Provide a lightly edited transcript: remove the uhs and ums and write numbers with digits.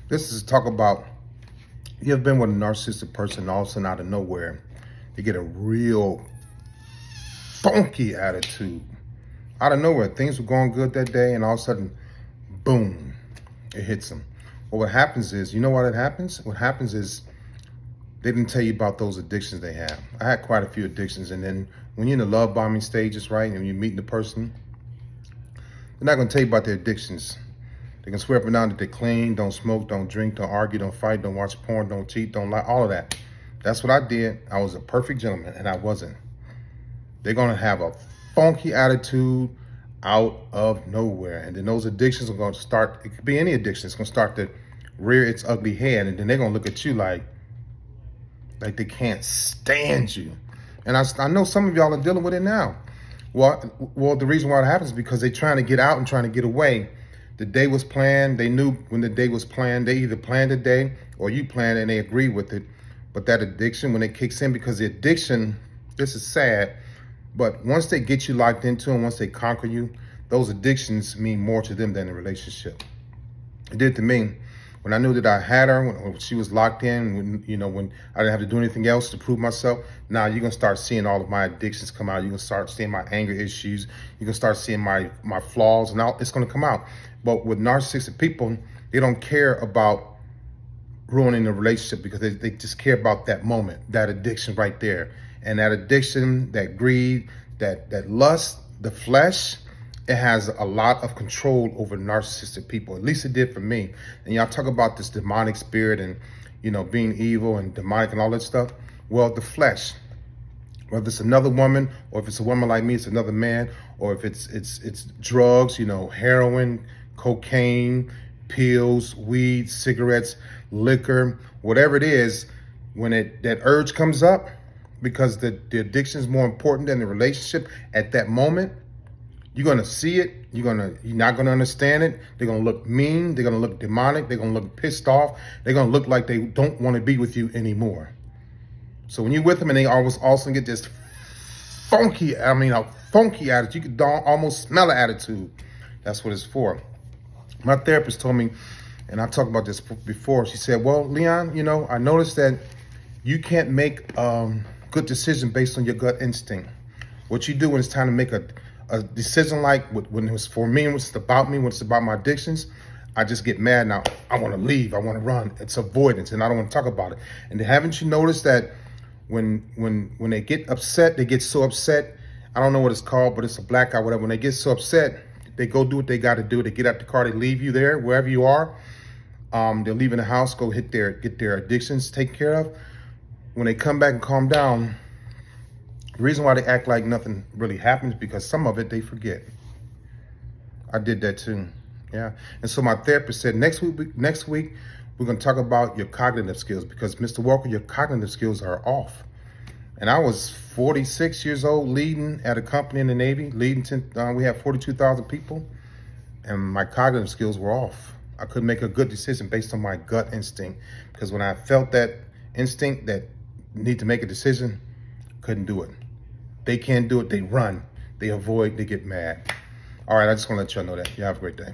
This is talk about, you ever been with a narcissistic person, all of a sudden out of nowhere, they get a real funky attitude. Out of nowhere, things were going good that day, and all of a sudden, boom, it hits them. Well, what happens is, you know what it happens? What happens is, they didn't tell you about those addictions they have. I had quite a few addictions, and then when you're in the love bombing stages, right, and you're meeting the person, they're not gonna tell you about their addictions. They can swear up and down that they're clean, don't smoke, don't drink, don't argue, don't fight, don't watch porn, don't cheat, don't lie, all of that. That's what I did. I was a perfect gentleman, and I wasn't. They're gonna have a funky attitude out of nowhere. And then those addictions are gonna start, it could be any addiction, it's gonna start to rear its ugly head, and then they're gonna look at you like they can't stand you. And I know some of y'all are dealing with it now. Well, the reason why it happens is because they're trying to get out and trying to get away. The day was planned. They knew when the day was planned. They either planned the day or you planned and they agreed with it. But that addiction, when it kicks in, because the addiction, this is sad, but once they get you locked into them, once they conquer you, those addictions mean more to them than a relationship. It did to me. When I knew that I had her, when she was locked in, when I didn't have to do anything else to prove myself, now you're gonna start seeing all of my addictions come out. You're gonna start seeing my anger issues. You're gonna start seeing my flaws, and it's gonna come out. But with narcissistic people, they don't care about ruining the relationship because they just care about that moment, that addiction right there. And that addiction, that greed, that lust, the flesh, it has a lot of control over narcissistic people. At least it did for me. And y'all talk about this demonic spirit and, being evil and demonic and all that stuff. Well, the flesh, whether it's another woman or if it's a woman like me, it's another man, or if it's drugs, heroin, cocaine, pills, weed, cigarettes, liquor, whatever it is, when that urge comes up, because the addiction is more important than the relationship at that moment, you're gonna see it. You're not gonna understand it. They're gonna look mean. They're gonna look demonic. They're gonna look pissed off. They're gonna look like they don't want to be with you anymore. So when you're with them and they always also get this funky attitude, you can almost smell the attitude. That's what it's for. My therapist told me, and I talked about this before. She said, "Well, Leon, I noticed that you can't make good decisions based on your gut instinct. What you do when it's time to make a decision, like when it was for me, when it's about me, when it's about my addictions, I just get mad now. I want to leave. I want to run. It's avoidance, and I don't want to talk about it. And haven't you noticed that when they get upset, they get so upset, I don't know what it's called, but it's a blackout, whatever. When they get so upset, they go do what they got to do. They get out the car, they leave you there, wherever you are. They're leaving the house, go get their addictions taken care of. When they come back and calm down, the reason why they act like nothing really happens is because some of it they forget. I did that too, yeah. And so my therapist said, next week we're gonna talk about your cognitive skills, because Mr. Walker, your cognitive skills are off. And I was 46 years old, leading at a company in the Navy, we had 42,000 people, and my cognitive skills were off. I couldn't make a good decision based on my gut instinct, because when I felt that instinct that need to make a decision, couldn't do it. They can't do it, they run, they avoid, they get mad. All right, I just want to let y'all know that. You have a great day.